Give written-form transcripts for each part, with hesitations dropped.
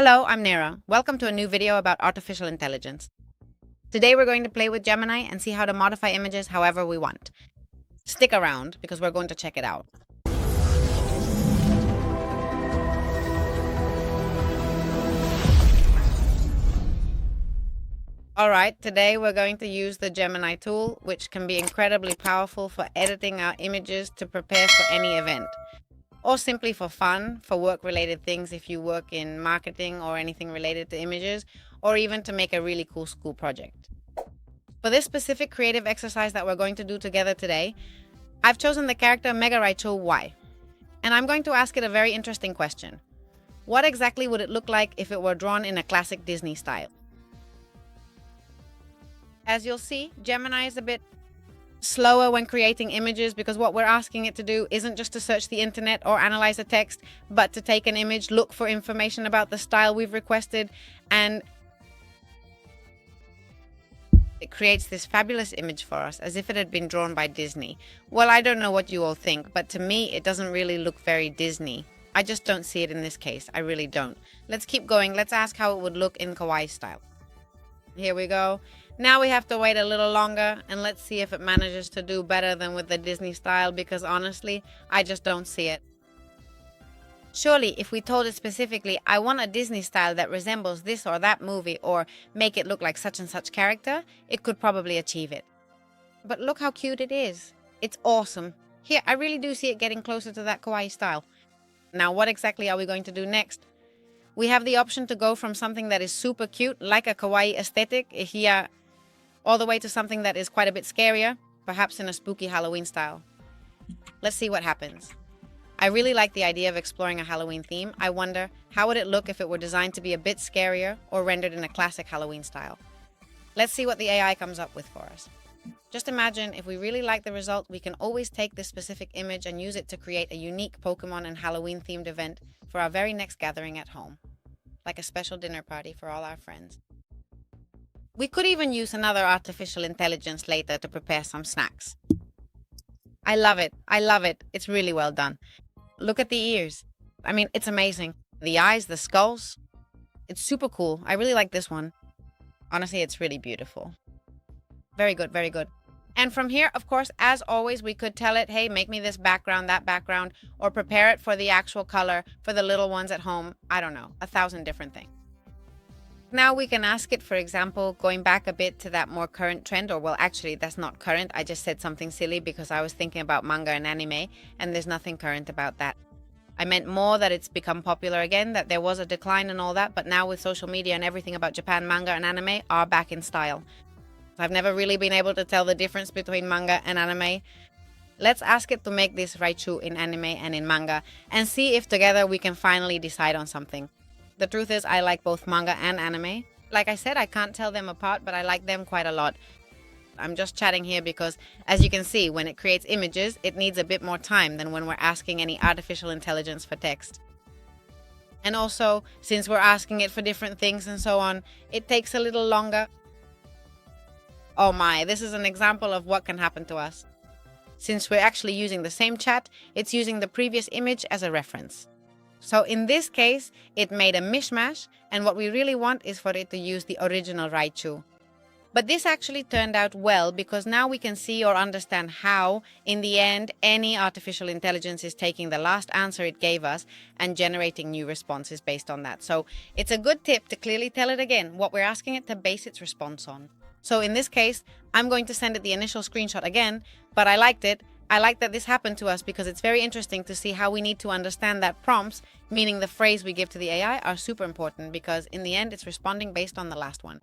Hello, I'm Nera. Welcome to a new video about artificial intelligence. Today we're going to play with Gemini and see how to modify images however we want. Stick around because we're going to check it out. Alright, today we're going to use the Gemini tool, which can be incredibly powerful for editing our images to prepare for any event. Or simply for fun, for work-related things if you work in marketing or anything related to images, or even to make a really cool school project. For this specific creative exercise that we're going to do together today, I've chosen the character Mega Raichu Y. And I'm going to ask it a very interesting question. What exactly would it look like if it were drawn in a classic Disney style? As you'll see, Gemini is a bit slower when creating images because what we're asking it to do isn't just to search the internet or analyze a text, but to take an image, look for information about the style we've requested, and it creates this fabulous image for us as if it had been drawn by Disney. Well, I don't know what you all think, but to me it doesn't really look very Disney. I just don't see it in this case. I really don't. Let's keep going. Let's ask how it would look in Kawaii style. Here we go. Now we have to wait a little longer and let's see if it manages to do better than with the Disney style, because honestly, I just don't see it. Surely, if we told it specifically, I want a Disney style that resembles this or that movie, or make it look like such and such character, it could probably achieve it. But look how cute it is. It's awesome. Here, I really do see it getting closer to that Kawaii style. Now, what exactly are we going to do next? We have the option to go from something that is super cute, like a Kawaii aesthetic, here, all the way to something that is quite a bit scarier, perhaps in a spooky Halloween style. Let's see what happens. I really like the idea of exploring a Halloween theme. I wonder, how would it look if it were designed to be a bit scarier or rendered in a classic Halloween style? Let's see what the AI comes up with for us. Just imagine, if we really like the result, we can always take this specific image and use it to create a unique Pokemon and Halloween themed event for our very next gathering at home. Like a special dinner party for all our friends. We could even use another artificial intelligence later to prepare some snacks. I love it. I love it. It's really well done. Look at the ears. I mean, it's amazing. The eyes, the skulls. It's super cool. I really like this one. Honestly, it's really beautiful. Very good, very good. And from here, of course, as always, we could tell it, hey, make me this background, that background, or prepare it for the actual color for the little ones at home. I don't know, 1,000 different things. Now we can ask it, for example, going back a bit to that more current trend, or well, actually, that's not current. I just said something silly because I was thinking about manga and anime, and there's nothing current about that. I meant more that it's become popular again, that there was a decline and all that, but now with social media and everything about Japan, manga and anime are back in style. I've never really been able to tell the difference between manga and anime. Let's ask it to make this Raichu in anime and in manga, and see if together we can finally decide on something. The truth is, I like both manga and anime. Like I said, I can't tell them apart, but I like them quite a lot. I'm just chatting here because, as you can see, when it creates images, it needs a bit more time than when we're asking any artificial intelligence for text. And also, since we're asking it for different things and so on, it takes a little longer. Oh my, this is an example of what can happen to us. Since we're actually using the same chat, it's using the previous image as a reference. So in this case, it made a mishmash, and what we really want is for it to use the original Raichu. But this actually turned out well because now we can see or understand how, in the end, any artificial intelligence is taking the last answer it gave us and generating new responses based on that. So it's a good tip to clearly tell it again what we're asking it to base its response on. So in this case, I'm going to send it the initial screenshot again, but I liked it. I like that this happened to us because it's very interesting to see how we need to understand that prompts, meaning the phrase we give to the AI, are super important because in the end, it's responding based on the last one.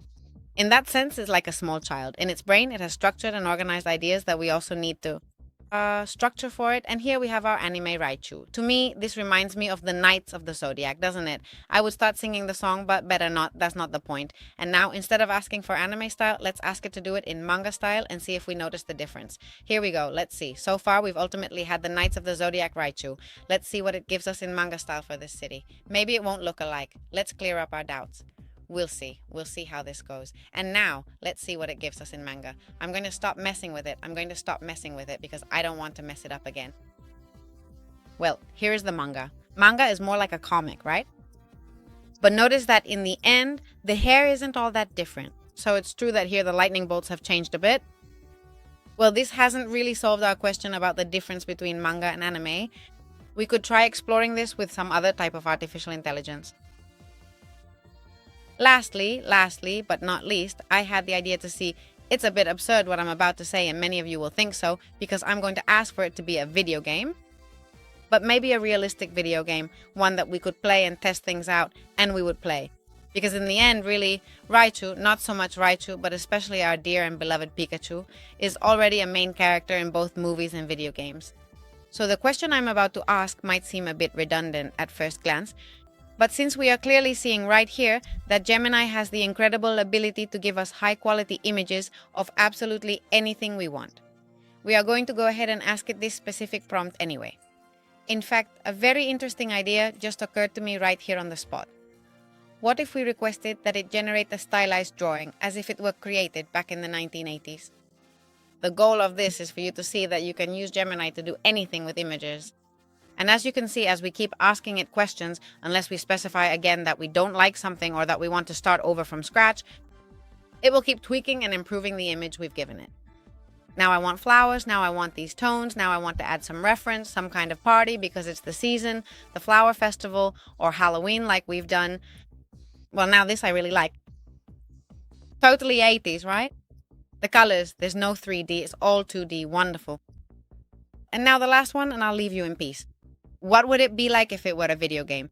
In that sense, it's like a small child. In its brain, it has structured and organized ideas that we also need to structure for it. And here we have our anime Raichu. To me, this reminds me of the Knights of the Zodiac, doesn't it? I would start singing the song, but better not. That's not the point. And now, instead of asking for anime style, let's ask it to do it in manga style and see if we notice the difference. Here we go. Let's see. So far, we've ultimately had the Knights of the Zodiac Raichu. Let's see what it gives us in manga style for this city. Maybe it won't look alike. Let's clear up our doubts. We'll see. We'll see how this goes. And now, let's see what it gives us in manga. I'm going to stop messing with it. I'm going to stop messing with it because I don't want to mess it up again. Well, here is the manga. Manga is more like a comic, right? But notice that in the end, the hair isn't all that different. So it's true that here the lightning bolts have changed a bit. Well, this hasn't really solved our question about the difference between manga and anime. We could try exploring this with some other type of artificial intelligence. Lastly, but not least, I had the idea to see it's a bit absurd what I'm about to say, and many of you will think so, because I'm going to ask for it to be a video game. But maybe a realistic video game, one that we could play and test things out, and we would play. Because in the end, really, Raichu, not so much Raichu, but especially our dear and beloved Pikachu, is already a main character in both movies and video games. So the question I'm about to ask might seem a bit redundant at first glance, but since we are clearly seeing right here that Gemini has the incredible ability to give us high-quality images of absolutely anything we want, we are going to go ahead and ask it this specific prompt anyway. In fact, a very interesting idea just occurred to me right here on the spot. What if we requested that it generate a stylized drawing as if it were created back in the 1980s? The goal of this is for you to see that you can use Gemini to do anything with images. And as you can see, as we keep asking it questions, unless we specify again that we don't like something or that we want to start over from scratch, it will keep tweaking and improving the image we've given it. Now I want flowers, now I want these tones, now I want to add some reference, some kind of party because it's the season, the flower festival, or Halloween like we've done. Well, now this I really like. Totally 80s, right? The colors, there's no 3D, it's all 2D, wonderful. And now the last one, and I'll leave you in peace. What would it be like if it were a video game?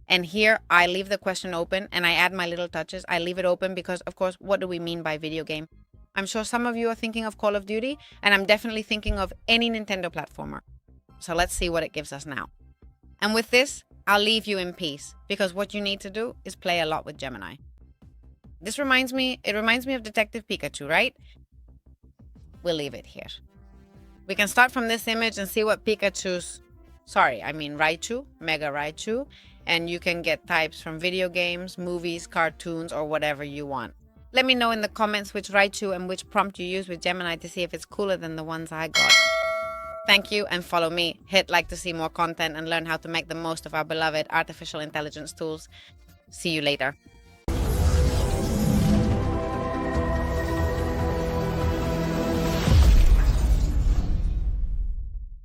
And here I leave the question open and I add my little touches. I leave it open because, of course, what do we mean by video game? I'm sure some of you are thinking of Call of Duty, and I'm definitely thinking of any Nintendo platformer. So let's see what it gives us now. And with this, I'll leave you in peace, because what you need to do is play a lot with Gemini. It reminds me of Detective Pikachu, right? We'll leave it here. We can start from this image and see what Raichu, Mega Raichu, and you can get types from video games, movies, cartoons, or whatever you want. Let me know in the comments which Raichu and which prompt you use with Gemini to see if it's cooler than the ones I got. Thank you, and follow me. Hit like to see more content and learn how to make the most of our beloved artificial intelligence tools. See you later.